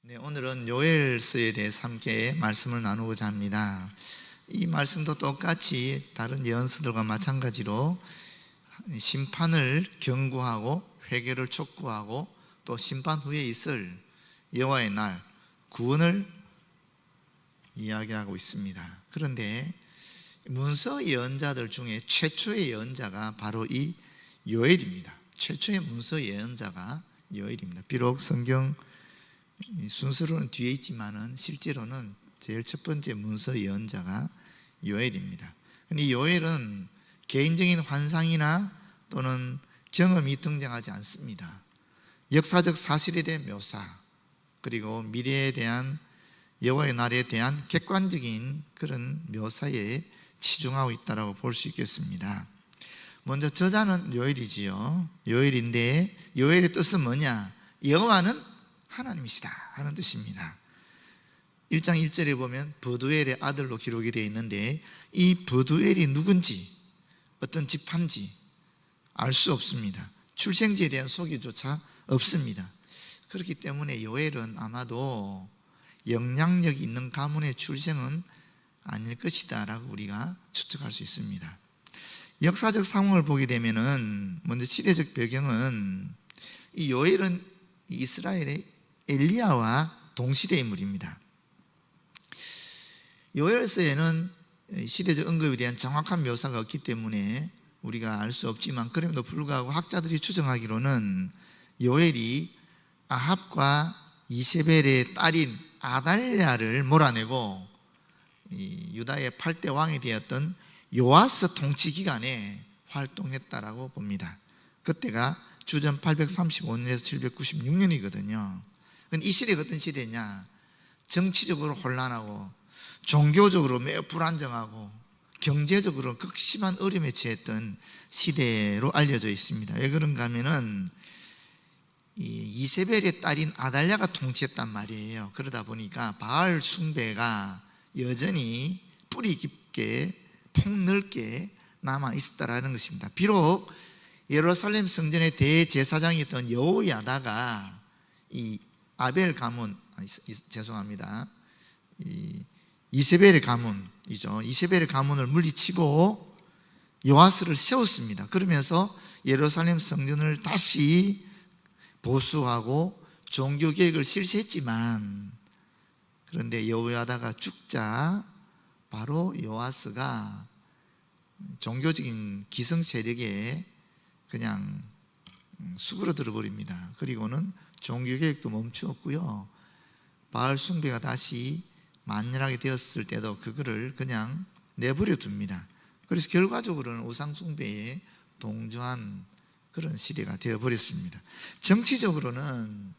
네, 오늘은 요엘서에 대해서 함께 말씀을 나누고자 합니다. 이 말씀도 똑같이 다른 예언서들과 마찬가지로 심판을 경고하고 회개를 촉구하고 또 심판 후에 있을 여호와의 날, 구원을 이야기하고 있습니다. 그런데 문서 예언자들 중에 최초의 예언자가 바로 이 요엘입니다. 최초의 문서 예언자가 요엘입니다. 비록 성경 순서로는 뒤에 있지만은 실제로는 제일 첫 번째 문서 예언자가 요엘입니다. 근데 요엘은 개인적인 환상이나 또는 경험이 등장하지 않습니다. 역사적 사실에 대한 묘사, 그리고 미래에 대한 여호와의 날에 대한 객관적인 그런 묘사에 치중하고 있다고 볼 수 있겠습니다. 먼저 저자는 요엘이지요. 요엘인데 요엘의 뜻은 뭐냐? 여호와는 하나님이시다 하는 뜻입니다. 1장 1절에 보면 버두엘의 아들로 기록이 되어 있는데 이 버두엘이 누군지 어떤 집한지 알 수 없습니다. 출생지에 대한 소개조차 없습니다. 그렇기 때문에 요엘은 아마도 영향력 있는 가문의 출생은 아닐 것이다 라고 우리가 추측할 수 있습니다. 역사적 상황을 보게 되면은 먼저 시대적 배경은 이 요엘은 이스라엘의 엘리야와 동시대 인물입니다. 요엘서에는 시대적 언급에 대한 정확한 묘사가 없기 때문에 우리가 알 수 없지만 그럼에도 불구하고 학자들이 추정하기로는 요엘이 아합과 이세벨의 딸인 아달랴를 몰아내고 유다의 8대 왕이 되었던 요아스 통치 기간에 활동했다라고 봅니다. 그때가 주전 835년에서 796년이거든요. 이 시대가 어떤 시대냐? 정치적으로 혼란하고 종교적으로 매우 불안정하고 경제적으로 극심한 어려움에 처했던 시대로 알려져 있습니다. 왜 그런가 하면은 이세벨의 딸인 아달랴가 통치했단 말이에요. 그러다 보니까 바알 숭배가 여전히 뿌리 깊게 폭넓게 남아 있었다라는 것입니다. 비록 예루살렘 성전의 대제사장이었던 여호야다가 이 아벨 가문, 죄송합니다. 이세벨의 가문이죠. 이세벨의 가문을 물리치고 요아스를 세웠습니다. 그러면서 예루살렘 성전을 다시 보수하고 종교 개혁을 실시했지만 그런데 여호야다가 죽자 바로 요아스가 종교적인 기성 세력에 그냥 수그러들어 버립니다. 그리고는 종교개혁도 멈추었고요, 바알 숭배가 다시 만연하게 되었을 때도 그거를 그냥 내버려 둡니다. 그래서 결과적으로는 우상 숭배에 동조한 그런 시대가 되어버렸습니다. 정치적으로는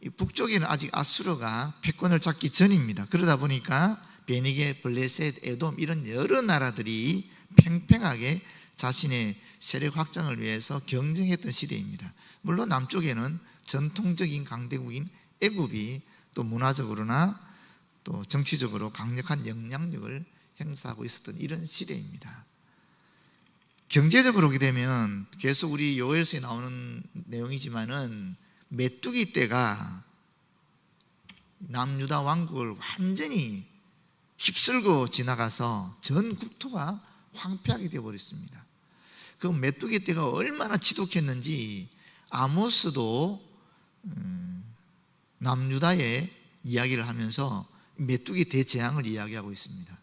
이 북쪽에는 아직 아수르가 패권을 잡기 전입니다. 그러다 보니까 베니게, 블레셋, 에돔 이런 여러 나라들이 팽팽하게 자신의 세력 확장을 위해서 경쟁했던 시대입니다. 물론 남쪽에는 전통적인 강대국인 애굽이 또 문화적으로나 또 정치적으로 강력한 영향력을 행사하고 있었던 이런 시대입니다. 경제적으로 보게 되면 계속 우리 요엘서에 나오는 내용이지만은 메뚜기 떼가 남유다 왕국을 완전히 휩쓸고 지나가서 전 국토가 황폐하게 되어버렸습니다. 그 메뚜기 떼가 얼마나 지독했는지 아모스도 남유다의 이야기를 하면서 메뚜기 대재앙을 이야기하고 있습니다.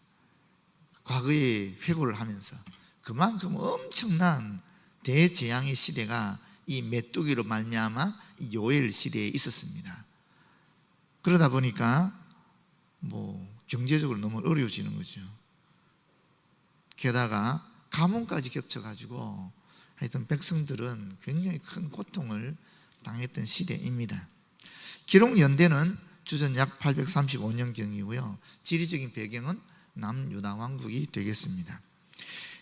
과거의 회고를 하면서 그만큼 엄청난 대재앙의 시대가 이 메뚜기로 말미암아 요엘 시대에 있었습니다. 그러다 보니까 경제적으로 너무 어려워지는 거죠. 게다가 가뭄까지 겹쳐가지고 하여튼 백성들은 굉장히 큰 고통을 당했던 시대입니다. 기록 연대는 주전 약 835년경이고요 지리적인 배경은 남유다 왕국이 되겠습니다.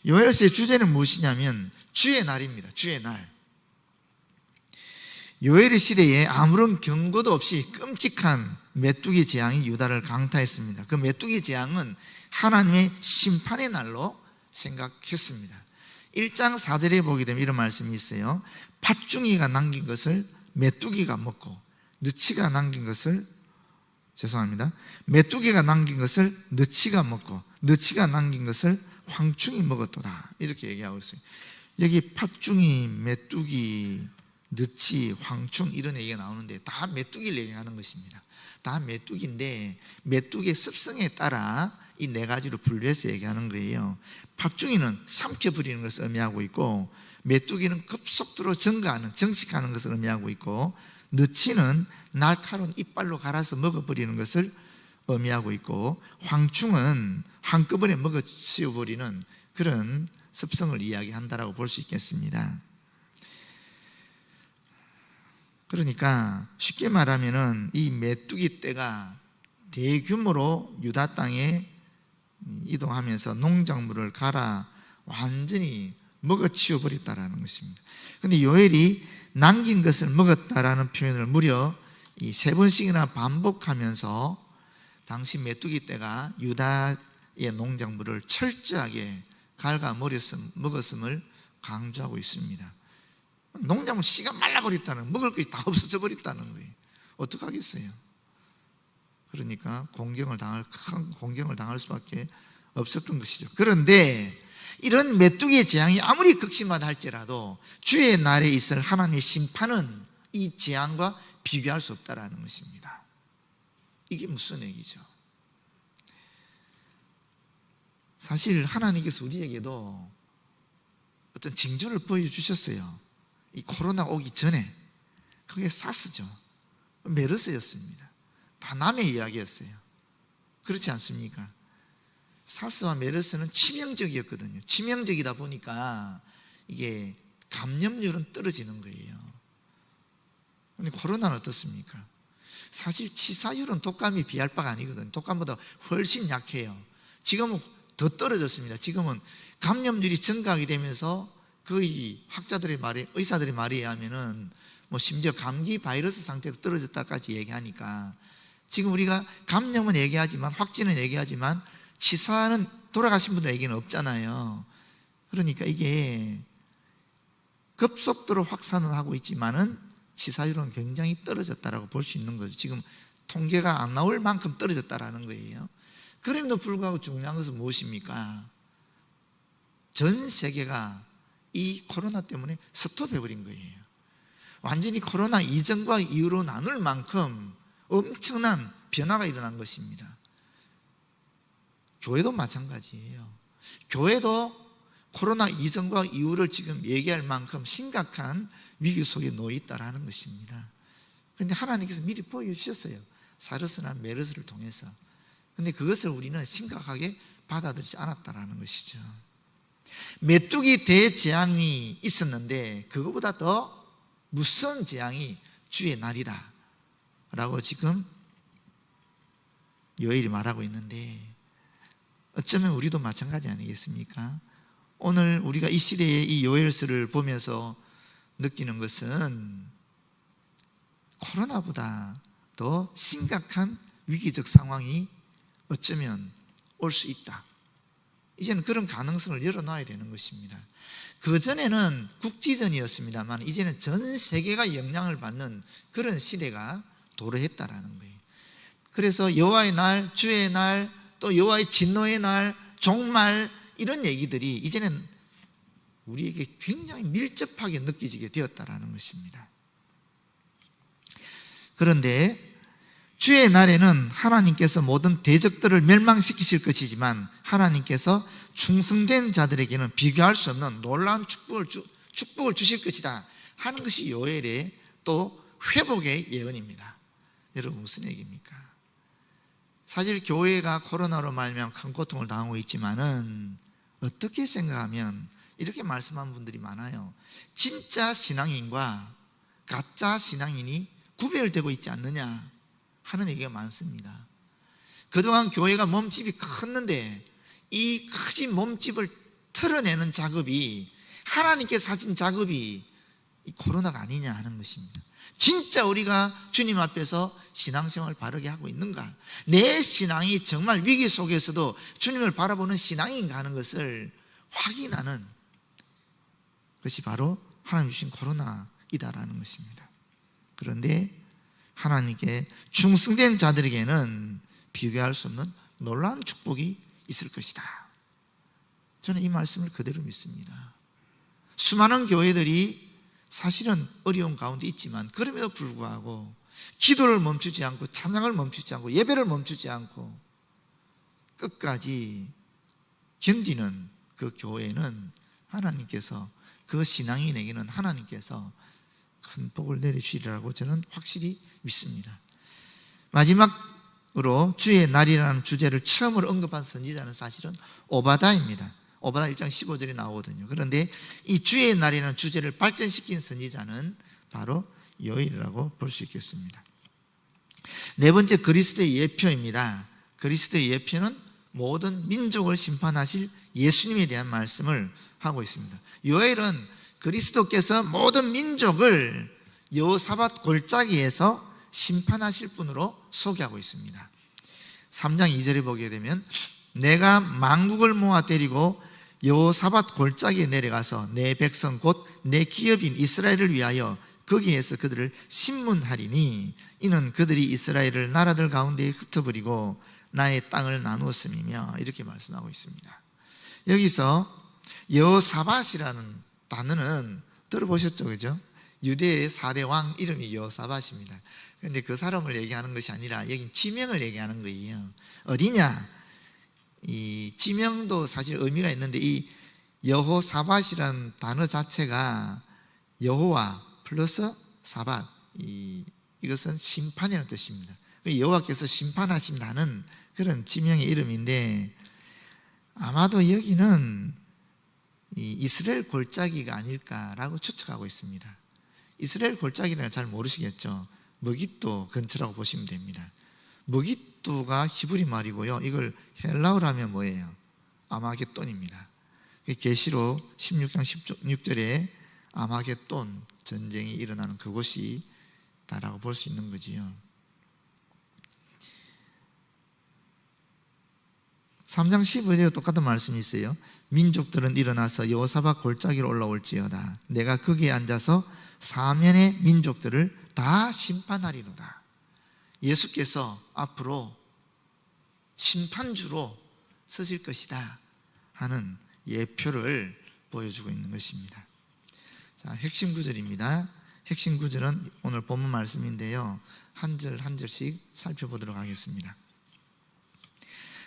요엘서의 주제는 무엇이냐면 주의 날입니다. 주의 날. 요엘의 시대에 아무런 경고도 없이 끔찍한 메뚜기 재앙이 유다를 강타했습니다. 그 메뚜기 재앙은 하나님의 심판의 날로 생각했습니다. 1장 4절에 보게 되면 이런 말씀이 있어요. 팥중이가 남긴 것을 메뚜기가 먹고 느치가 남긴 것을 죄송합니다. 메뚜기가 남긴 것을 너치가 먹고 너치가 남긴 것을 황충이 먹었도다. 이렇게 얘기하고 있어요. 여기 팥중이, 메뚜기, 너치, 황충 이런 얘기가 나오는데 다 메뚜기를 얘기하는 것입니다. 다 메뚜기인데 메뚜기의 습성에 따라 이 네 가지로 분류해서 얘기하는 거예요. 팥중이는 삼켜버리는 것을 의미하고 있고, 메뚜기는 급속도로 정식하는 것을 의미하고 있고, 너치는 날카로운 이빨로 갈아서 먹어버리는 것을 의미하고 있고, 황충은 한꺼번에 먹어치워버리는 그런 습성을 이야기한다라고 볼 수 있겠습니다. 그러니까 쉽게 말하면은 이 메뚜기 떼가 대규모로 유다 땅에 이동하면서 농작물을 갈아 완전히 먹어치워 버렸다라는 것입니다. 그런데 요엘이 남긴 것을 먹었다라는 표현을 무려 이 3번씩이나 반복하면서 당시 메뚜기 떼가 유다의 농작물을 철저하게 갉아 먹었음을 강조하고 있습니다. 농작물 씨가 말라버렸다는, 먹을 것이 다 없어져 버렸다는 거예요. 어떡하겠어요? 그러니까 큰 공경을 당할 수밖에 없었던 것이죠. 그런데 이런 메뚜기의 재앙이 아무리 극심하다 할지라도 주의 날에 있을 하나님의 심판은 이 재앙과 비교할 수 없다라는 것입니다. 이게 무슨 얘기죠? 사실 하나님께서 우리에게도 어떤 징조를 보여주셨어요. 이 코로나 오기 전에 그게 사스죠. 메르스였습니다. 다 남의 이야기였어요. 그렇지 않습니까? 사스와 메르스는 치명적이었거든요. 치명적이다 보니까 이게 감염률은 떨어지는 거예요. 그런데 코로나는 어떻습니까? 사실 치사율은 독감이 비할 바가 아니거든요. 독감보다 훨씬 약해요. 지금은 더 떨어졌습니다. 지금은 감염률이 증가하게 되면서 거의 의사들의 말에 의하면은 심지어 감기 바이러스 상태로 떨어졌다까지 얘기하니까, 지금 우리가 감염은 얘기하지만, 확진은 얘기하지만 치사는 돌아가신 분들 얘기는 없잖아요. 그러니까 이게 급속도로 확산을 하고 있지만은 치사율은 굉장히 떨어졌다라고 볼 수 있는 거죠. 지금 통계가 안 나올 만큼 떨어졌다라는 거예요. 그럼에도 불구하고 중요한 것은 무엇입니까? 전 세계가 이 코로나 때문에 스톱해버린 거예요. 완전히 코로나 이전과 이후로 나눌 만큼 엄청난 변화가 일어난 것입니다. 교회도 마찬가지예요. 교회도 코로나 이전과 이후를 지금 얘기할 만큼 심각한 위기 속에 놓여 있다라는 것입니다. 그런데 하나님께서 미리 보여주셨어요. 사르스나 메르스를 통해서. 그런데 그것을 우리는 심각하게 받아들이지 않았다라는 것이죠. 메뚜기 대재앙이 있었는데 그거보다 더 무서운 재앙이 주의 날이다 라고 지금 요엘이 말하고 있는데, 어쩌면 우리도 마찬가지 아니겠습니까? 오늘 우리가 이 시대의 이 요엘서를 보면서 느끼는 것은 코로나보다 더 심각한 위기적 상황이 어쩌면 올 수 있다. 이제는 그런 가능성을 열어놔야 되는 것입니다. 그전에는 국지전이었습니다만 이제는 전 세계가 영향을 받는 그런 시대가 도래했다라는 거예요. 그래서 여호와의 날, 주의 날, 또 여호와의 진노의 날, 종말, 이런 얘기들이 이제는 우리에게 굉장히 밀접하게 느껴지게 되었다라는 것입니다. 그런데 주의 날에는 하나님께서 모든 대적들을 멸망시키실 것이지만 하나님께서 충성된 자들에게는 비교할 수 없는 놀라운 축복을 주실 것이다 하는 것이 요엘의 또 회복의 예언입니다. 여러분, 무슨 얘기입니까? 사실 교회가 코로나로 말미암아 큰 고통을 당하고 있지만은 어떻게 생각하면 이렇게 말씀한 분들이 많아요. 진짜 신앙인과 가짜 신앙인이 구별되고 있지 않느냐 하는 얘기가 많습니다. 그동안 교회가 몸집이 컸는데 이 커진 몸집을 털어내는 작업이, 하나님께서 하신 작업이 이 코로나가 아니냐 하는 것입니다. 진짜 우리가 주님 앞에서 신앙생활을 바르게 하고 있는가, 내 신앙이 정말 위기 속에서도 주님을 바라보는 신앙인가 하는 것을 확인하는 것이 바로 하나님 주신 코로나이다라는 것입니다. 그런데 하나님께 충성된 자들에게는 비교할 수 없는 놀라운 축복이 있을 것이다. 저는 이 말씀을 그대로 믿습니다. 수많은 교회들이 사실은 어려운 가운데 있지만 그럼에도 불구하고 기도를 멈추지 않고 찬양을 멈추지 않고 예배를 멈추지 않고 끝까지 견디는 그 교회는 하나님께서, 그 신앙인에게는 하나님께서 큰 복을 내리시리라고 저는 확실히 믿습니다. 마지막으로 주의 날이라는 주제를 처음으로 언급한 선지자는 사실은 오바다입니다. 오바다 1장 15절에 나오거든요. 그런데 이 주의 날이라는 주제를 발전시킨 선지자는 바로 요엘이라고 볼 수 있겠습니다. 네 번째, 그리스도의 예표입니다. 그리스도의 예표는 모든 민족을 심판하실 예수님에 대한 말씀을 하고 있습니다. 요엘은 그리스도께서 모든 민족을 여호사밧 골짜기에서 심판하실 분으로 소개하고 있습니다. 3장 2절에 보게 되면 내가 만국을 모아 데리고 여호사밧 골짜기에 내려가서 내 백성 곧 내 기업인 이스라엘을 위하여 거기에서 그들을 심문하리니 이는 그들이 이스라엘을 나라들 가운데 흩어버리고 나의 땅을 나누었음이며, 이렇게 말씀하고 있습니다. 여기서 여호사밧이라는 단어는 들어보셨죠? 그죠? 유대의 4대 왕 이름이 여호사밧입니다. 그런데 그 사람을 얘기하는 것이 아니라 여긴 지명을 얘기하는 거예요. 어디냐? 이 지명도 사실 의미가 있는데 이 여호사밧이라는 단어 자체가 여호와 플러스 사밧, 이것은 심판이라는 뜻입니다. 여호와께서 심판하신다는 그런 지명의 이름인데 아마도 여기는 이스라엘 골짜기가 아닐까라고 추측하고 있습니다. 이스라엘 골짜기는 잘 모르시겠죠? 머깃도 근처라고 보시면 됩니다. 머깃도가 히브리 말이고요, 이걸 헬라어로 하면 뭐예요? 아마겟돈입니다. 계시록 16장 16절에 아마겟돈 전쟁이 일어나는 그곳이다라고 볼 수 있는 거지요. 3장 15절에 똑같은 말씀이 있어요. 민족들은 일어나서 여호사밧 골짜기로 올라올지어다. 내가 거기에 앉아서 사면의 민족들을 다 심판하리로다. 예수께서 앞으로 심판주로 서실 것이다 하는 예표를 보여주고 있는 것입니다. 자, 핵심 구절입니다. 핵심 구절은 오늘 본문 말씀인데요, 한 절 한 절씩 살펴보도록 하겠습니다.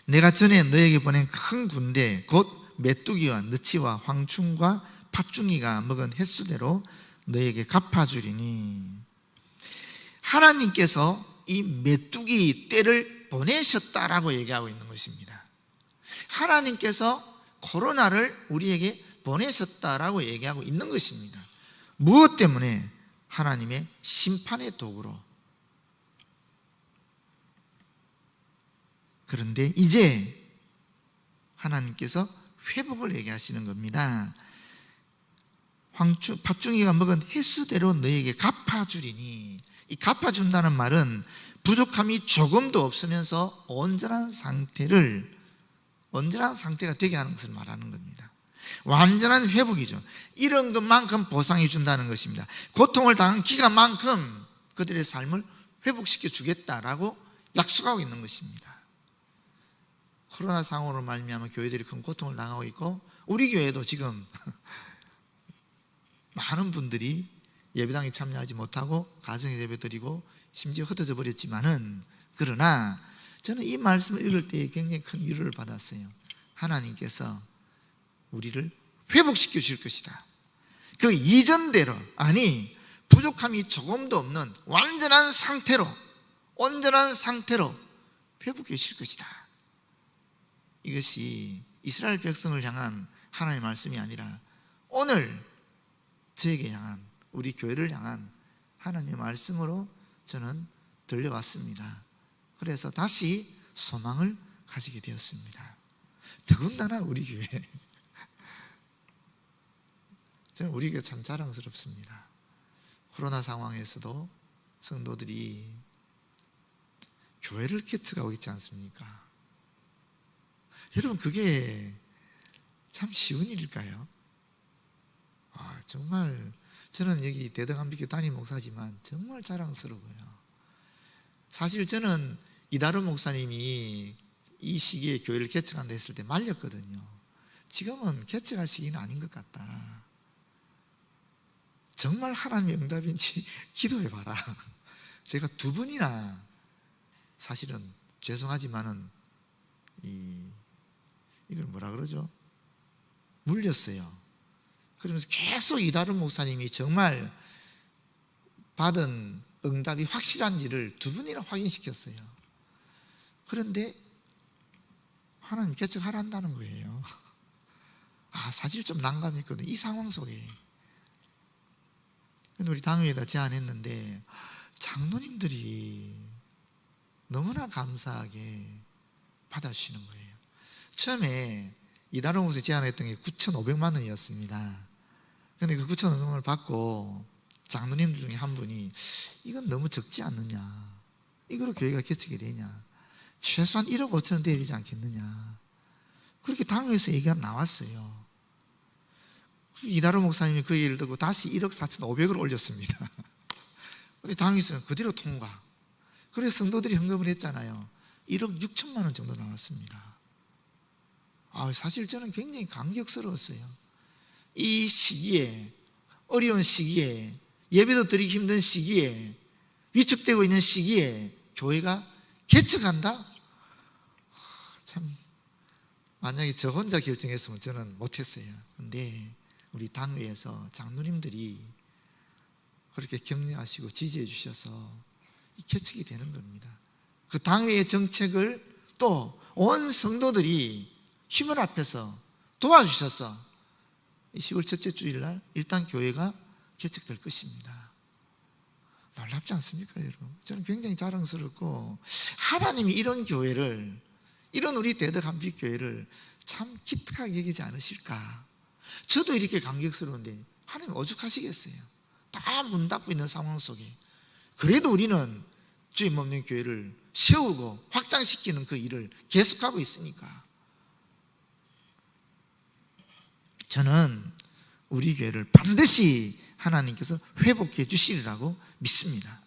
내가 전에 너에게 보낸 큰 군대 곧 메뚜기와 느치와 황충과 팥중이가 먹은 횟수대로 너에게 갚아주리니. 하나님께서 이 메뚜기 떼를 보내셨다라고 얘기하고 있는 것입니다. 하나님께서 코로나를 우리에게 보내셨다라고 얘기하고 있는 것입니다. 무엇 때문에? 하나님의 심판의 도구로. 그런데 이제 하나님께서 회복을 얘기하시는 겁니다. 팥중이가 먹은 횟수대로 너에게 갚아주리니. 이 갚아준다는 말은 부족함이 조금도 없으면서 온전한 상태가 되게 하는 것을 말하는 겁니다. 완전한 회복이죠. 이런 것만큼 보상해 준다는 것입니다. 고통을 당한 기간만큼 그들의 삶을 회복시켜 주겠다라고 약속하고 있는 것입니다. 코로나 상황으로 말미암아 교회들이 큰 고통을 당하고 있고, 우리 교회도 지금 많은 분들이 예배당에 참여하지 못하고 가정에 예배드리고 심지어 흩어져 버렸지만은, 그러나 저는 이 말씀을 읽을 때 굉장히 큰 위로를 받았어요. 하나님께서 우리를 회복시켜 주실 것이다. 그 이전대로, 아니 부족함이 조금도 없는 완전한 상태로, 온전한 상태로 회복해 주실 것이다. 이것이 이스라엘 백성을 향한 하나님의 말씀이 아니라 오늘 저에게 향한, 우리 교회를 향한 하나님의 말씀으로 저는 들려왔습니다. 그래서 다시 소망을 가지게 되었습니다. 더군다나 우리 교회, 저는 우리 교회 참 자랑스럽습니다. 코로나 상황에서도 성도들이 교회를 개척하고 있지 않습니까? 여러분, 그게 참 쉬운 일일까요? 정말 저는 여기 대덕한비교 담임 목사지만 정말 자랑스러워요. 사실 저는 이다로 목사님이 이 시기에 교회를 개척한다 했을 때 말렸거든요. 지금은 개척할 시기는 아닌 것 같다. 정말 하나님의 응답인지 기도해봐라. 제가 2번이나 사실은 죄송하지만은 이걸 뭐라 그러죠? 물렸어요. 그러면서 계속 이다로 목사님이 정말 받은 응답이 확실한지를 2번이나 확인시켰어요. 그런데 하나님 개척하란다는 거예요. 사실 좀 난감했거든요. 이 상황 속에. 근데 우리 당회에다 제안했는데 장로님들이 너무나 감사하게 받아주시는 거예요. 처음에 이다로 목사님 제안했던 게 9,500만 원이었습니다. 그런데 그 9,500만 원을 받고 장로님들 중에 한 분이 이건 너무 적지 않느냐, 이거로 교회가 개척이 되냐, 최소한 1억 5천 원 돼야 되지 않겠느냐, 그렇게 당회에서 얘기가 나왔어요. 이다로 목사님이 그 얘기를 듣고 다시 1억 4,500을 올렸습니다. 근데 당회에서는 그대로 통과. 그래서 성도들이 헌금을 했잖아요. 1억 6천만 원 정도 나왔습니다. 사실 저는 굉장히 감격스러웠어요. 이 시기에, 어려운 시기에, 예배도 드리기 힘든 시기에, 위축되고 있는 시기에 교회가 개척한다? 참, 만약에 저 혼자 결정했으면 저는 못했어요. 근데 우리 당회에서 장로님들이 그렇게 격려하시고 지지해 주셔서 이 개척이 되는 겁니다. 그 당회의 정책을 또 온 성도들이 힘을 합해서 도와주셔서 10월 첫째 주일날 일단 교회가 개척될 것입니다. 놀랍지 않습니까, 여러분? 저는 굉장히 자랑스럽고, 하나님이 이런 교회를, 이런 우리 대덕한빛교회를 참 기특하게 여기지 않으실까. 저도 이렇게 감격스러운데 하나님 오죽하시겠어요. 다 문 닫고 있는 상황 속에 그래도 우리는 주임 없는 교회를 세우고 확장시키는 그 일을 계속하고 있으니까 저는 우리 교회를 반드시 하나님께서 회복해 주시리라고 믿습니다.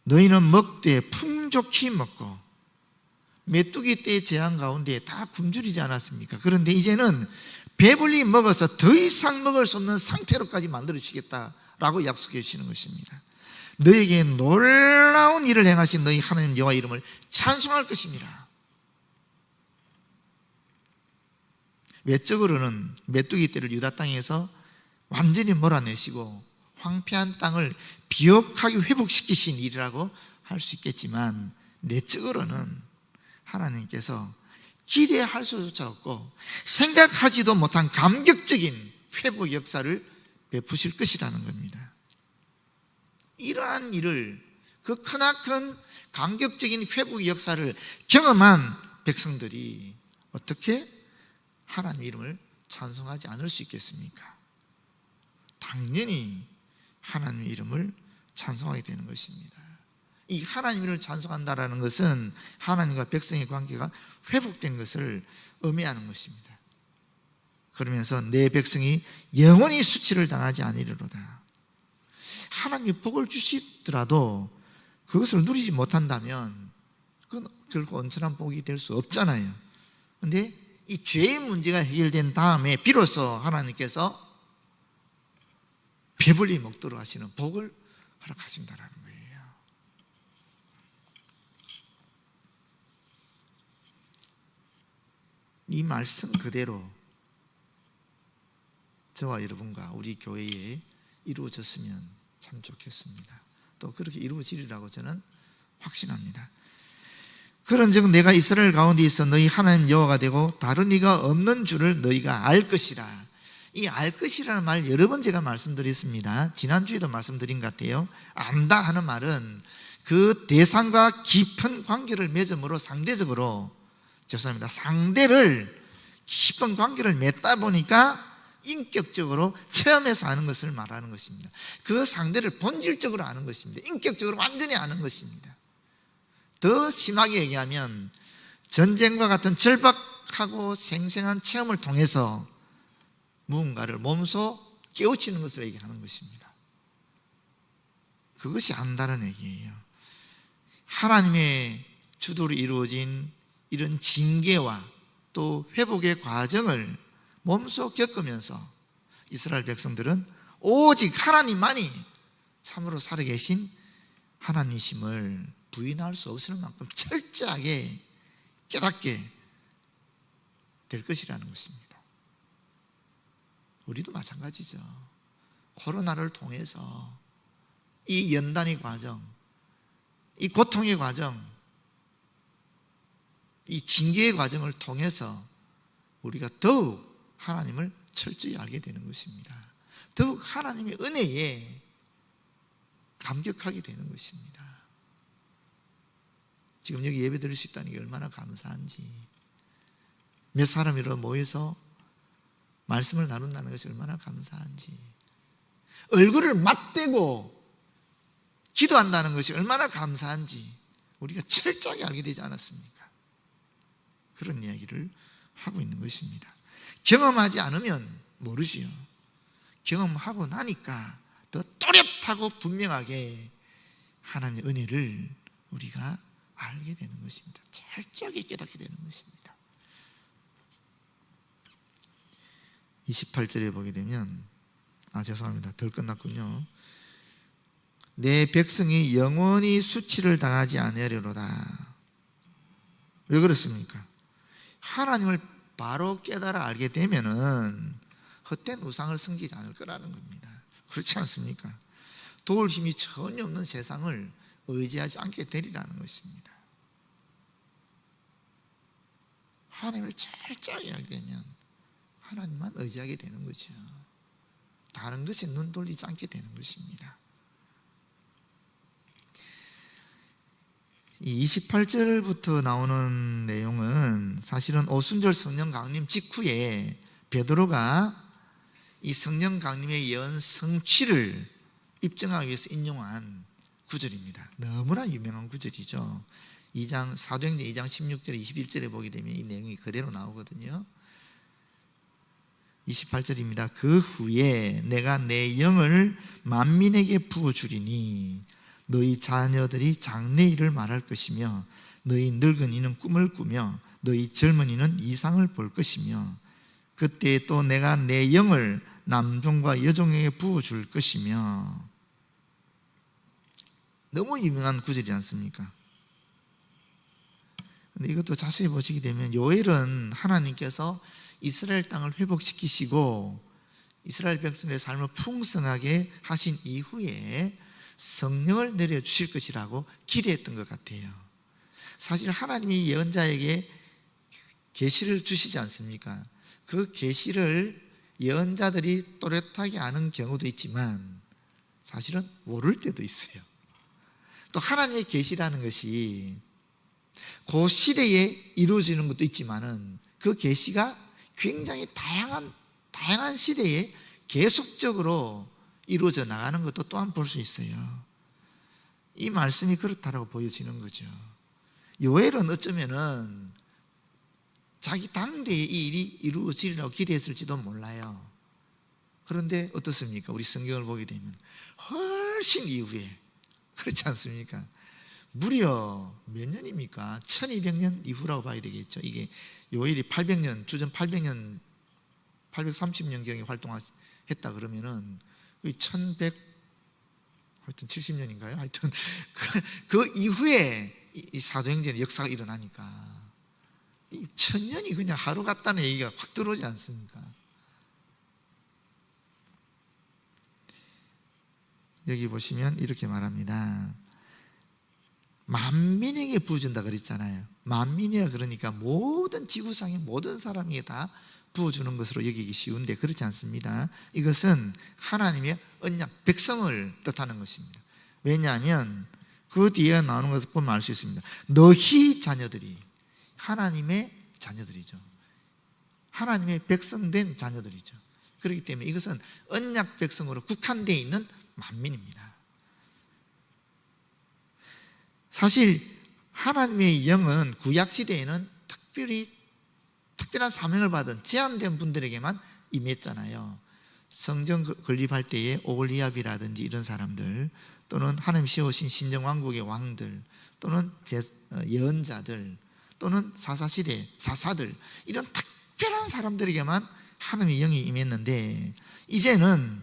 너희는 먹되 풍족히 먹고 메뚜기 떼의 재앙 가운데 다 굶주리지 않았습니까? 그런데 이제는 배불리 먹어서 더 이상 먹을 수 없는 상태로까지 만들어주시겠다라고 약속해 주시는 것입니다. 너희에게 놀라운 일을 행하신 너희 하나님 여호와 이름을 찬송할 것입니다. 외적으로는 메뚜기 떼를 유다 땅에서 완전히 몰아내시고 황폐한 땅을 비옥하게 회복시키신 일이라고 할 수 있겠지만, 내적으로는 하나님께서 기대할 수조차 없고 생각하지도 못한 감격적인 회복 역사를 베푸실 것이라는 겁니다. 이러한 일을, 그 크나큰 감격적인 회복 역사를 경험한 백성들이 어떻게 하나님 이름을 찬송하지 않을 수 있겠습니까? 당연히 하나님 이름을 찬송하게 되는 것입니다. 이 하나님 이름을 찬송한다라는 것은 하나님과 백성의 관계가 회복된 것을 의미하는 것입니다. 그러면서 내 백성이 영원히 수치를 당하지 아니리로다. 하나님이 복을 주시더라도 그것을 누리지 못한다면 그건 결코 온전한 복이 될 수 없잖아요. 그런데 이 죄의 문제가 해결된 다음에 비로소 하나님께서 배불리 먹도록 하시는 복을 허락하신다는 거예요. 이 말씀 그대로 저와 여러분과 우리 교회에 이루어졌으면 참 좋겠습니다. 또 그렇게 이루어지리라고 저는 확신합니다. 그런즉 내가 이스라엘 가운데 있어 너희 하나님 여호와가 되고 다른 이가 없는 줄을 너희가 알 것이라. 이 알 것이라는 말 여러 번 제가 말씀드렸습니다. 지난주에도 말씀드린 것 같아요. 안다 하는 말은 그 대상과 깊은 관계를 맺음으로 상대적으로, 죄송합니다, 상대를 깊은 관계를 맺다 보니까 인격적으로 체험해서 아는 것을 말하는 것입니다. 그 상대를 본질적으로 아는 것입니다. 인격적으로 완전히 아는 것입니다. 더 심하게 얘기하면 전쟁과 같은 절박하고 생생한 체험을 통해서 무언가를 몸소 깨우치는 것을 얘기하는 것입니다. 그것이 안다는 얘기예요. 하나님의 주도로 이루어진 이런 징계와 또 회복의 과정을 몸소 겪으면서 이스라엘 백성들은 오직 하나님만이 참으로 살아계신 하나님이심을 부인할 수 없을 만큼 철저하게 깨닫게 될 것이라는 것입니다. 우리도 마찬가지죠. 코로나를 통해서 이 연단의 과정, 이 고통의 과정, 이 징계의 과정을 통해서 우리가 더욱 하나님을 철저히 알게 되는 것입니다. 더욱 하나님의 은혜에 감격하게 되는 것입니다. 지금 여기 예배 드릴 수 있다는 게 얼마나 감사한지, 몇 사람이 모여서 말씀을 나눈다는 것이 얼마나 감사한지, 얼굴을 맞대고 기도한다는 것이 얼마나 감사한지 우리가 철저하게 알게 되지 않았습니까? 그런 이야기를 하고 있는 것입니다. 경험하지 않으면 모르지요. 경험하고 나니까 더 또렷하고 분명하게 하나님의 은혜를 우리가 알게 되는 것입니다. 철저하게 깨닫게 되는 것입니다. 28절에 보게 되면, 죄송합니다. 덜 끝났군요. 내 백성이 영원히 수치를 당하지 아니하려로다. 왜 그렇습니까? 하나님을 바로 깨달아 알게 되면은 헛된 우상을 섬기지 않을 거라는 겁니다. 그렇지 않습니까? 도울 힘이 전혀 없는 세상을 의지하지 않게 되리라는 것입니다. 하나님을 철저하게 알게 되면 하나님만 의지하게 되는 거죠. 다른 것에 눈 돌리지 않게 되는 것입니다. 이 28절부터 나오는 내용은 사실은 오순절 성령 강림 직후에 베드로가 이 성령 강림의 예언 성취를 입증하기 위해서 인용한 구절입니다. 너무나 유명한 구절이죠. 사도행전 2장 16절에 21절에 보게 되면 이 내용이 그대로 나오거든요. 28절입니다. 그 후에 내가 내 영을 만민에게 부어주리니 너희 자녀들이 장래일을 말할 것이며 너희 늙은이는 꿈을 꾸며 너희 젊은이는 이상을 볼 것이며 그때 또 내가 내 영을 남종과 여종에게 부어줄 것이며. 너무 유명한 구절이지 않습니까? 근데 이것도 자세히 보시게 되면 요엘은 하나님께서 이스라엘 땅을 회복시키시고 이스라엘 백성의 삶을 풍성하게 하신 이후에 성령을 내려주실 것이라고 기대했던 것 같아요. 사실 하나님이 예언자에게 계시를 주시지 않습니까? 그 계시를 예언자들이 또렷하게 아는 경우도 있지만 사실은 모를 때도 있어요. 또 하나님의 계시라는 것이 그 시대에 이루어지는 것도 있지만은 그 계시가 굉장히 다양한 시대에 계속적으로 이루어져 나가는 것도 또한 볼 수 있어요. 이 말씀이 그렇다라고 보여지는 거죠. 요엘은 어쩌면은 자기 당대에 이 일이 이루어지리라고 기대했을지도 몰라요. 그런데 어떻습니까? 우리 성경을 보게 되면 훨씬 이후에, 그렇지 않습니까? 무려 몇 년입니까? 1200년 이후라고 봐야 되겠죠. 이게 요엘이 800년, 주전 800년, 830년경에 활동했다 그러면은 1170년인가요? 하여튼 그 이후에 이 사도행전의 역사가 일어나니까 이 1000년이 그냥 하루 같다는 얘기가 확 들어오지 않습니까? 여기 보시면 이렇게 말합니다. 만민에게 부어준다 그랬잖아요. 만민이라 그러니까 모든 지구상의 모든 사람에게 다 부어주는 것으로 여기기 쉬운데 그렇지 않습니다. 이것은 하나님의 언약 백성을 뜻하는 것입니다. 왜냐하면 그 뒤에 나오는 것을 보면 알 수 있습니다. 너희 자녀들이 하나님의 자녀들이죠. 하나님의 백성된 자녀들이죠. 그렇기 때문에 이것은 언약 백성으로 국한되어 있는 만민입니다. 사실 하나님의 영은 구약시대에는 특별한 사명을 받은 제한된 분들에게만 임했잖아요. 성전 건립할 때에 오홀리압이라든지 이런 사람들, 또는 하나님 세우신 신정왕국의 왕들, 또는 예언자들, 또는 사사시대 사사들, 이런 특별한 사람들에게만 하나님의 영이 임했는데, 이제는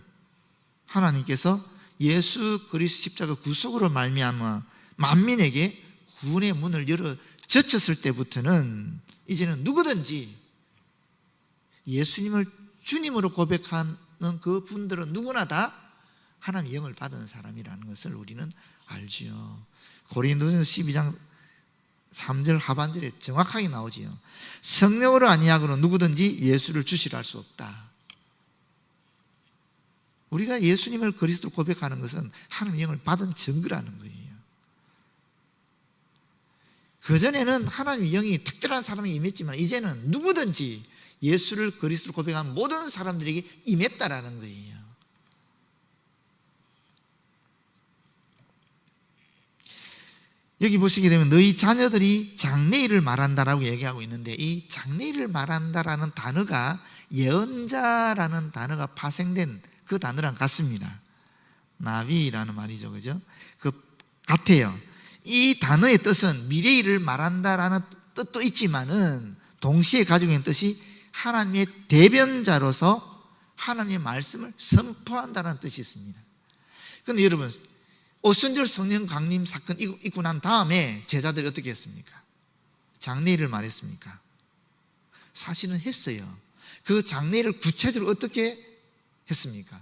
하나님께서 예수 그리스도 십자가 구속으로 말미암아 만민에게 구원의 문을 열어 젖혔을 때부터는 이제는 누구든지 예수님을 주님으로 고백하는 그 분들은 누구나 다 하나님의 영을 받은 사람이라는 것을 우리는 알지요. 고린도전서 12장 3절 하반절에 정확하게 나오지요. 성령으로 아니하고는 누구든지 예수를 주시라 할 수 없다. 우리가 예수님을 그리스도로 고백하는 것은 하나님의 영을 받은 증거라는 거예요. 그전에는 하나님의 영이 특별한 사람에게 임했지만 이제는 누구든지 예수를 그리스도로 고백한 모든 사람들에게 임했다라는 거예요. 여기 보시게 되면 너희 자녀들이 장래일을 말한다라고 얘기하고 있는데, 이 장래일을 말한다라는 단어가 예언자라는 단어가 파생된 그 단어랑 같습니다. 나비라는 말이죠, 그죠? 그 같아요. 이 단어의 뜻은 미래일을 말한다라는 뜻도 있지만은 동시에 가지고 있는 뜻이 하나님의 대변자로서 하나님의 말씀을 선포한다는 뜻이 있습니다. 그런데 여러분, 오순절 성령 강림 사건 있고 난 다음에 제자들이 어떻게 했습니까? 장래일을 말했습니까? 사실은 했어요. 그 장래일을 구체적으로 어떻게 했습니까?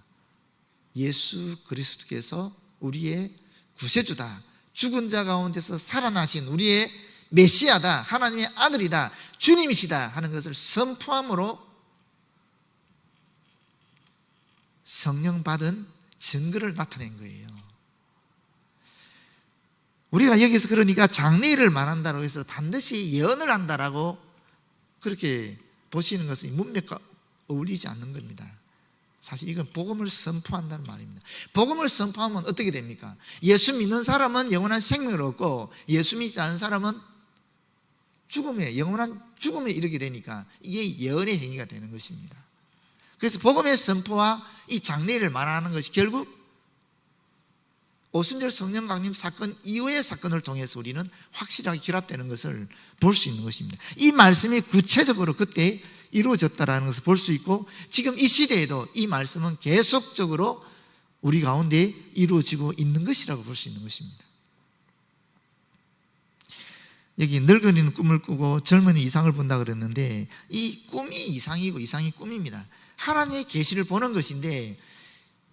예수 그리스도께서 우리의 구세주다, 죽은 자 가운데서 살아나신 우리의 메시아다, 하나님의 아들이다, 주님이시다 하는 것을 선포함으로 성령 받은 증거를 나타낸 거예요. 우리가 여기서 그러니까 장래일을 말한다고 해서 반드시 예언을 한다라고 그렇게 보시는 것은 문맥과 어울리지 않는 겁니다. 사실 이건 복음을 선포한다는 말입니다. 복음을 선포하면 어떻게 됩니까? 예수 믿는 사람은 영원한 생명을 얻고 예수 믿지 않는 사람은 영원한 죽음에 이르게 되니까 이게 예언의 행위가 되는 것입니다. 그래서 복음의 선포와 이 장래일을 말하는 것이 결국 오순절 성령 강림 사건 이후의 사건을 통해서 우리는 확실하게 결합되는 것을 볼 수 있는 것입니다. 이 말씀이 구체적으로 그때 이루어졌다는 것을 볼 수 있고, 지금 이 시대에도 이 말씀은 계속적으로 우리 가운데 이루어지고 있는 것이라고 볼 수 있는 것입니다. 여기 늙은이는 꿈을 꾸고 젊은이 이상을 본다 그랬는데, 이 꿈이 이상이고 이상이 꿈입니다. 하나님의 계시를 보는 것인데,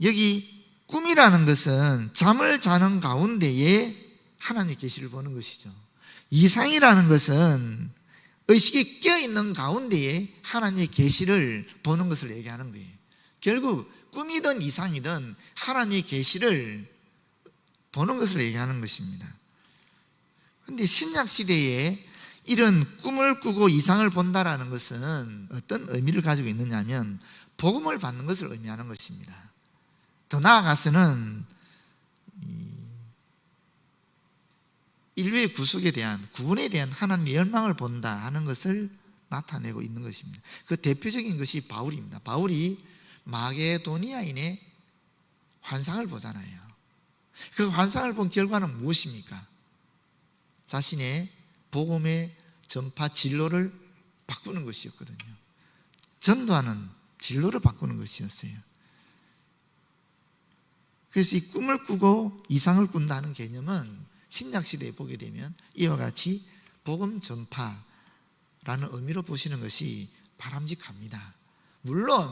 여기 꿈이라는 것은 잠을 자는 가운데에 하나님의 계시를 보는 것이죠. 이상이라는 것은 의식이 깨어있는 가운데에 하나님의 계시를 보는 것을 얘기하는 거예요. 결국 꿈이든 이상이든 하나님의 계시를 보는 것을 얘기하는 것입니다. 그런데 신약 시대에 이런 꿈을 꾸고 이상을 본다라는 것은 어떤 의미를 가지고 있느냐 하면 복음을 받는 것을 의미하는 것입니다. 더 나아가서는 인류의 구속에 대한, 구원에 대한 하나님의 열망을 본다 하는 것을 나타내고 있는 것입니다. 그 대표적인 것이 바울입니다. 바울이 마게도니아인의 환상을 보잖아요. 그 환상을 본 결과는 무엇입니까? 자신의 복음의 전파 진로를 바꾸는 것이었거든요. 전도하는 진로를 바꾸는 것이었어요. 그래서 이 꿈을 꾸고 이상을 꾼다는 개념은 신약시대에 보게 되면 이와 같이 복음 전파라는 의미로 보시는 것이 바람직합니다. 물론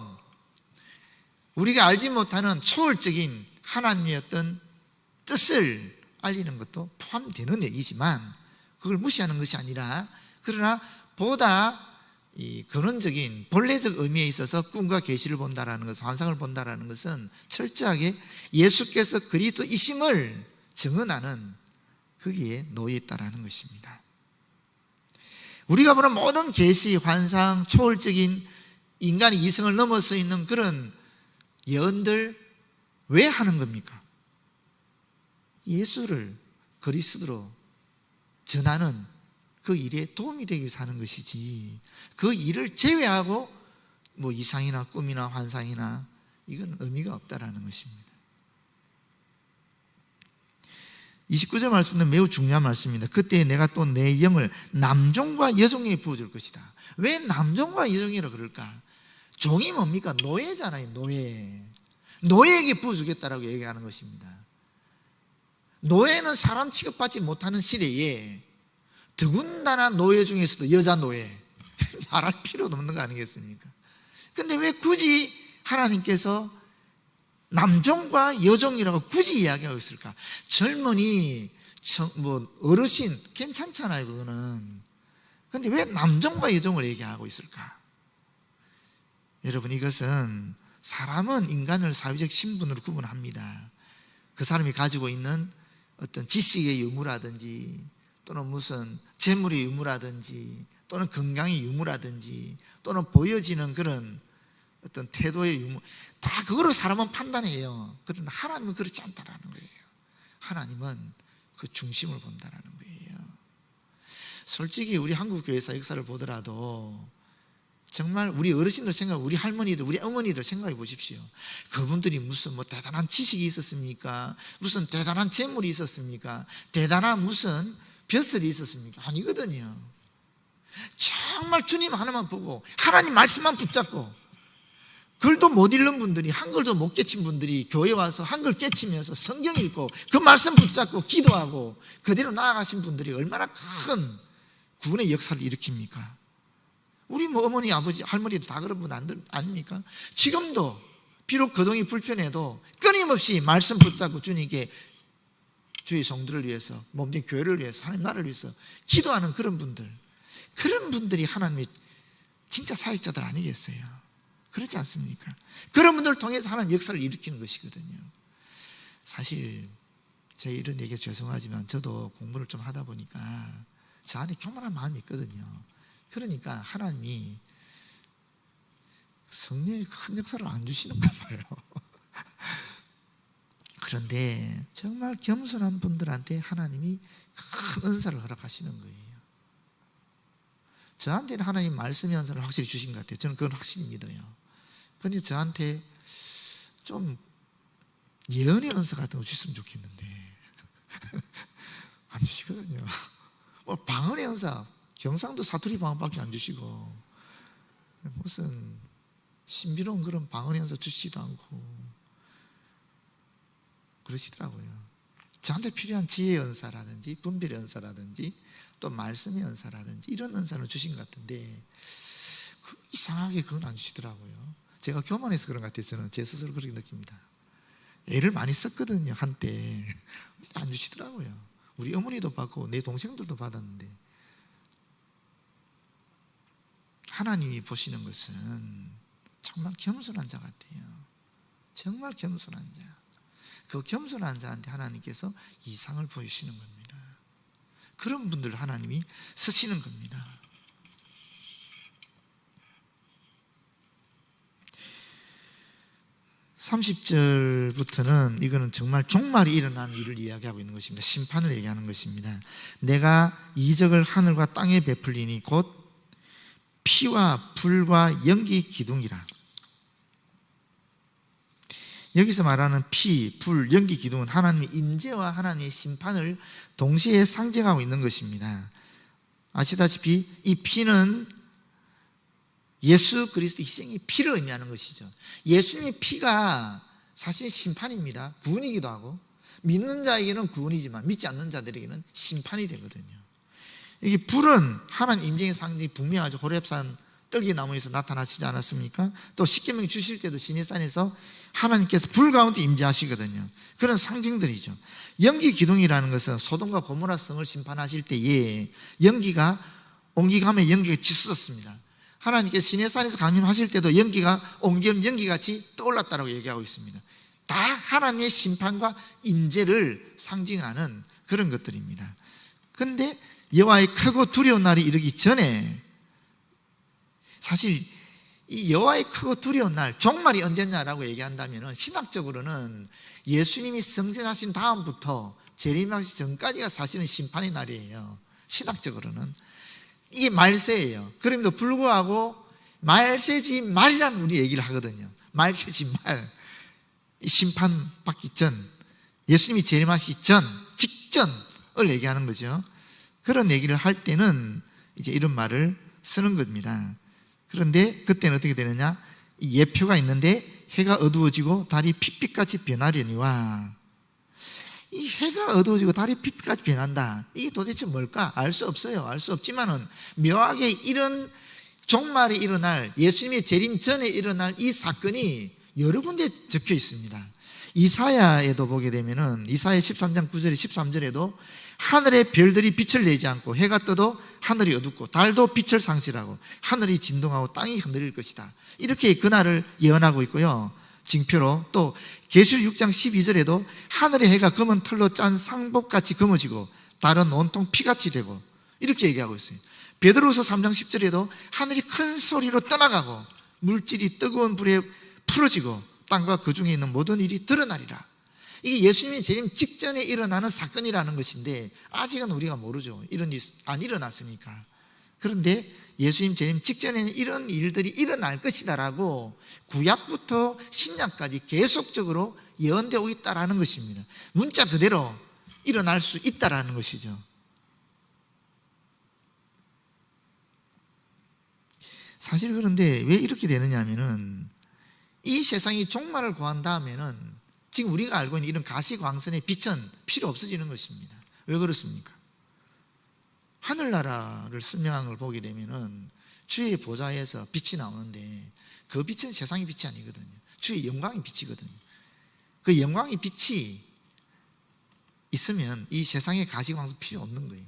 우리가 알지 못하는 초월적인 하나님의 어떤 뜻을 알리는 것도 포함되는 얘기지만 그걸 무시하는 것이 아니라, 그러나 보다 이 근원적인 본래적 의미에 있어서 꿈과 계시를 본다라는 것, 환상을 본다라는 것은 철저하게 예수께서 그리스도이심을 증언하는 거기에 놓여 있다라는 것입니다. 우리가 보는 모든 계시, 환상, 초월적인 인간의 이성을 넘어서 있는 그런 예언들 왜 하는 겁니까? 예수를 그리스도로 전하는 그 일에 도움이 되기 위해서 하는 것이지, 그 일을 제외하고 뭐 이상이나 꿈이나 환상이나 이건 의미가 없다라는 것입니다. 29절 말씀은 매우 중요한 말씀입니다. 그때 내가 또 내 영을 남종과 여종에게 부어줄 것이다. 왜 남종과 여종이라 그럴까? 종이 뭡니까? 노예잖아요. 노예에게 부어주겠다라고 얘기하는 것입니다. 노예는 사람 취급받지 못하는 시대에 더군다나 노예 중에서도 여자 노예 말할 필요도 없는 거 아니겠습니까? 근데 왜 굳이 하나님께서 남종과 여종이라고 굳이 이야기하고 있을까? 젊은이, 어르신 괜찮잖아요, 그거는. 근데 왜 남종과 여종을 얘기하고 있을까? 여러분, 이것은 사람은 인간을 사회적 신분으로 구분합니다. 그 사람이 가지고 있는 어떤 지식의 유무라든지 또는 무슨 재물의 유무라든지 또는 건강의 유무라든지 또는 보여지는 그런 어떤 태도의 유무, 다 그거로 사람은 판단해요. 그러나 하나님은 그렇지 않다라는 거예요. 하나님은 그 중심을 본다라는 거예요. 솔직히 우리 한국 교회사 역사를 보더라도 정말 우리 어르신들 생각, 우리 할머니들, 우리 어머니들 생각해 보십시오. 그분들이 무슨 대단한 지식이 있었습니까? 무슨 대단한 재물이 있었습니까? 대단한 무슨 벼슬이 있었습니까? 아니거든요. 정말 주님 하나만 보고 하나님 말씀만 붙잡고 글도 못 읽는 분들이, 한글도 못 깨친 분들이 교회 와서 한글 깨치면서 성경 읽고 그 말씀 붙잡고 기도하고 그대로 나아가신 분들이 얼마나 큰 구원의 역사를 일으킵니까? 우리 어머니, 아버지, 할머니도 다 그런 분 아닙니까? 지금도 비록 거동이 불편해도 끊임없이 말씀 붙잡고 주님께 주의 성도를 위해서, 몸된 교회를 위해서, 하나님 나라를 위해서 기도하는 그런 분들이 하나님의 진짜 사역자들 아니겠어요? 그렇지 않습니까? 그런 분들을 통해서 하나님 역사를 일으키는 것이거든요. 사실 제 이런 얘기해서 죄송하지만 저도 공부를 좀 하다 보니까 저 안에 교만한 마음이 있거든요. 그러니까 하나님이 성령의 큰 역사를 안 주시는가 봐요. 그런데 정말 겸손한 분들한테 하나님이 큰 은사를 허락하시는 거예요. 저한테는 하나님 말씀의 은사를 확실히 주신 것 같아요. 저는 그건 확실히 믿어요. 그런데 저한테 좀 예언의 은사 같은 거 주셨으면 좋겠는데 안 주시거든요. 방언의 은사, 경상도 사투리 방언밖에 안 주시고 무슨 신비로운 그런 방언의 은사 주시지도 않고 그러시더라고요. 저한테 필요한 지혜의 은사라든지 분별의 은사라든지 또 말씀의 은사라든지 이런 은사를 주신 것 같은데 이상하게 그건 안 주시더라고요. 제가 교만해서 그런 것 같아요. 저는 제 스스로 그렇게 느낍니다. 애를 많이 썼거든요, 한때. 안 주시더라고요. 우리 어머니도 받고 내 동생들도 받았는데 하나님이 보시는 것은 정말 겸손한 자 같아요. 정말 겸손한 자. 그 겸손한 자한테 하나님께서 이상을 보이시는 겁니다. 그런 분들 하나님이 쓰시는 겁니다. 30절부터는 이거는 정말 종말이 일어난 일을 이야기하고 있는 것입니다. 심판을 얘기하는 것입니다. 내가 이적을 하늘과 땅에 베풀리니 곧 피와 불과 연기 기둥이라. 여기서 말하는 피, 불, 연기 기둥은 하나님의 임재와 하나님의 심판을 동시에 상징하고 있는 것입니다. 아시다시피 이 피는 예수 그리스도의 희생의 피를 의미하는 것이죠. 예수님의 피가 사실 심판입니다. 구원이기도 하고 믿는 자에게는 구원이지만 믿지 않는 자들에게는 심판이 되거든요. 이게 불은 하나님 임재의 상징이 분명하죠. 호렙산 떨기나무에서 나타나시지 않았습니까? 또 십계명 주실 때도 시내산에서 하나님께서 불 가운데 임재하시거든요. 그런 상징들이죠. 연기 기둥이라는 것은 소돔과 고모라 성을 심판하실 때에 연기가 옹기감에 연기가 짙었습니다. 하나님께서 시내산에서 강림하실 때도 연기가 옹기감 연기같이 떠올랐다고 얘기하고 있습니다. 다 하나님의 심판과 임재를 상징하는 그런 것들입니다. 그런데 여호와의 크고 두려운 날이 이르기 전에 사실 이 여호와의 크고 두려운 날, 종말이 언제냐라고 얘기한다면 신학적으로는 예수님이 승천하신 다음부터 재림하기 전까지가 사실은 심판의 날이에요. 신학적으로는 이게 말세예요. 그럼에도 불구하고 말세지 말이라는 우리 얘기를 하거든요. 말세지 말, 심판받기 전, 예수님이 재림하시기 전 직전을 얘기하는 거죠. 그런 얘기를 할 때는 이제 이런 말을 쓰는 겁니다. 그런데 그때는 어떻게 되느냐? 이 예표가 있는데 해가 어두워지고 달이 핏빛같이 변하려니와, 이 해가 어두워지고 달이 핏빛같이 변한다, 이게 도대체 뭘까? 알 수 없어요. 알 수 없지만은 묘하게 이런 종말이 일어날, 예수님의 재림 전에 일어날 이 사건이 여러 군데 적혀 있습니다. 이사야에도 보게 되면은 이사야 13장 9절에 13절에도 하늘의 별들이 빛을 내지 않고 해가 떠도 하늘이 어둡고 달도 빛을 상실하고 하늘이 진동하고 땅이 흔들릴 것이다, 이렇게 그날을 예언하고 있고요. 징표로 또 계시록 6장 12절에도 하늘의 해가 검은 털로 짠 상복같이 검어지고 달은 온통 피같이 되고, 이렇게 얘기하고 있어요. 베드로후서 3장 10절에도 하늘이 큰 소리로 떠나가고 물질이 뜨거운 불에 풀어지고 땅과 그 중에 있는 모든 일이 드러나리라. 이게 예수님의 재림 직전에 일어나는 사건이라는 것인데 아직은 우리가 모르죠. 이런 일 안 일어났으니까. 그런데 예수님 재림 직전에는 이런 일들이 일어날 것이다라고 구약부터 신약까지 계속적으로 예언되고 있다라는 것입니다. 문자 그대로 일어날 수 있다라는 것이죠. 사실 그런데 왜 이렇게 되느냐 하면은 이 세상이 종말을 고한 다음에는 지금 우리가 알고 있는 이런 가시광선의 빛은 필요 없어지는 것입니다. 왜 그렇습니까? 하늘나라를 설명한 걸 보게 되면은 주의 보좌에서 빛이 나오는데 그 빛은 세상의 빛이 아니거든요. 주의 영광의 빛이거든요. 그 영광의 빛이 있으면 이 세상의 가시광선 필요 없는 거예요.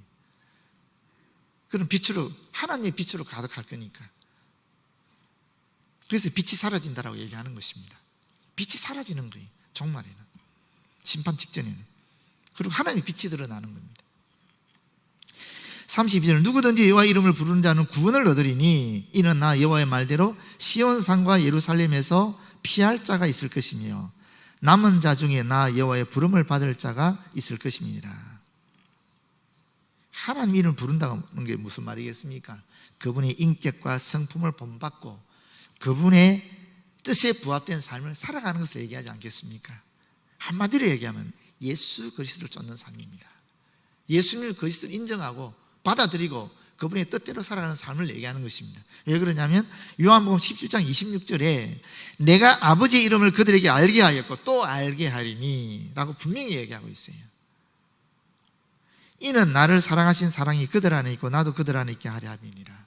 그런 빛으로, 하나님의 빛으로 가득할 거니까. 그래서 빛이 사라진다라고 얘기하는 것입니다. 빛이 사라지는 거예요. 종말에는, 심판 직전에는. 그리고 하나님의 빛이 드러나는 겁니다. 32절, 누구든지 여호와 이름을 부르는 자는 구원을 얻으리니 이는 나 여호와의 말대로 시온산과 예루살렘에서 피할 자가 있을 것이며 남은 자 중에 나 여호와의 부름을 받을 자가 있을 것입니다. 하나님 이름을 부른다는 게 무슨 말이겠습니까? 그분의 인격과 성품을 본받고 그분의 뜻에 부합된 삶을 살아가는 것을 얘기하지 않겠습니까? 한마디로 얘기하면 예수 그리스도를 쫓는 삶입니다. 예수님을 그리스도를 인정하고 받아들이고 그분의 뜻대로 살아가는 삶을 얘기하는 것입니다. 왜 그러냐면 요한복음 17장 26절에 내가 아버지의 이름을 그들에게 알게 하였고 또 알게 하리니 라고 분명히 얘기하고 있어요. 이는 나를 사랑하신 사랑이 그들 안에 있고 나도 그들 안에 있게 하려 함이니라.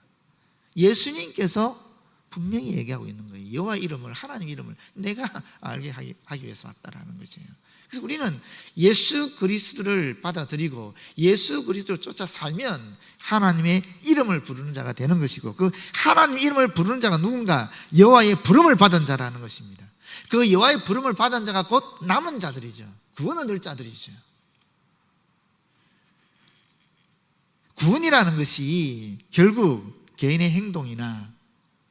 예수님께서 분명히 얘기하고 있는 거예요. 여호와 이름을, 하나님 이름을 내가 알게 하기 위해서 왔다라는 거죠. 그래서 우리는 예수 그리스도를 받아들이고 예수 그리스도를 쫓아 살면 하나님의 이름을 부르는 자가 되는 것이고, 그 하나님의 이름을 부르는 자가 누군가? 여호와의 부름을 받은 자라는 것입니다. 그 여호와의 부름을 받은 자가 곧 남은 자들이죠. 구원 얻을 자들이죠. 구원이라는 것이 결국 개인의 행동이나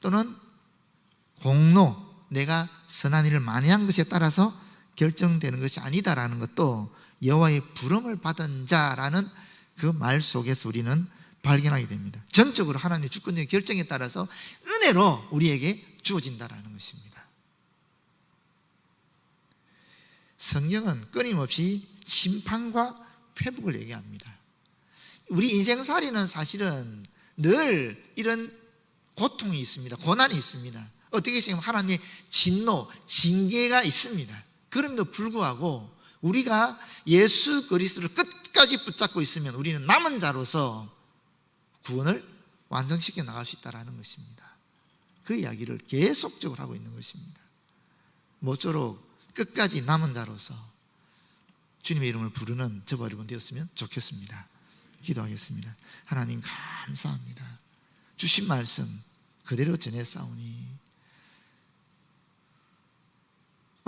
또는 공로, 내가 선한 일을 많이 한 것에 따라서 결정되는 것이 아니다라는 것도 여호와의 부름을 받은 자라는 그 말 속에서 우리는 발견하게 됩니다. 전적으로 하나님의 주권적인 결정에 따라서 은혜로 우리에게 주어진다라는 것입니다. 성경은 끊임없이 심판과 회복을 얘기합니다. 우리 인생살이는 사실은 늘 이런 고통이 있습니다. 고난이 있습니다. 어떻게 생각하면 하나님의 진노, 징계가 있습니다. 그럼에도 불구하고 우리가 예수 그리스도를 끝까지 붙잡고 있으면 우리는 남은 자로서 구원을 완성시켜 나갈 수 있다는 것입니다. 그 이야기를 계속적으로 하고 있는 것입니다. 모쪼록 끝까지 남은 자로서 주님의 이름을 부르는 저와 여러분 되었으면 좋겠습니다. 기도하겠습니다. 하나님 감사합니다. 주신 말씀 그대로 전했사오니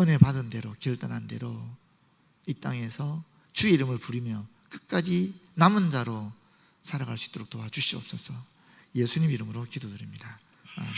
은혜 받은 대로, 결단한 대로 이 땅에서 주의 이름을 부리며 끝까지 남은 자로 살아갈 수 있도록 도와주시옵소서. 예수님 이름으로 기도드립니다. 아멘.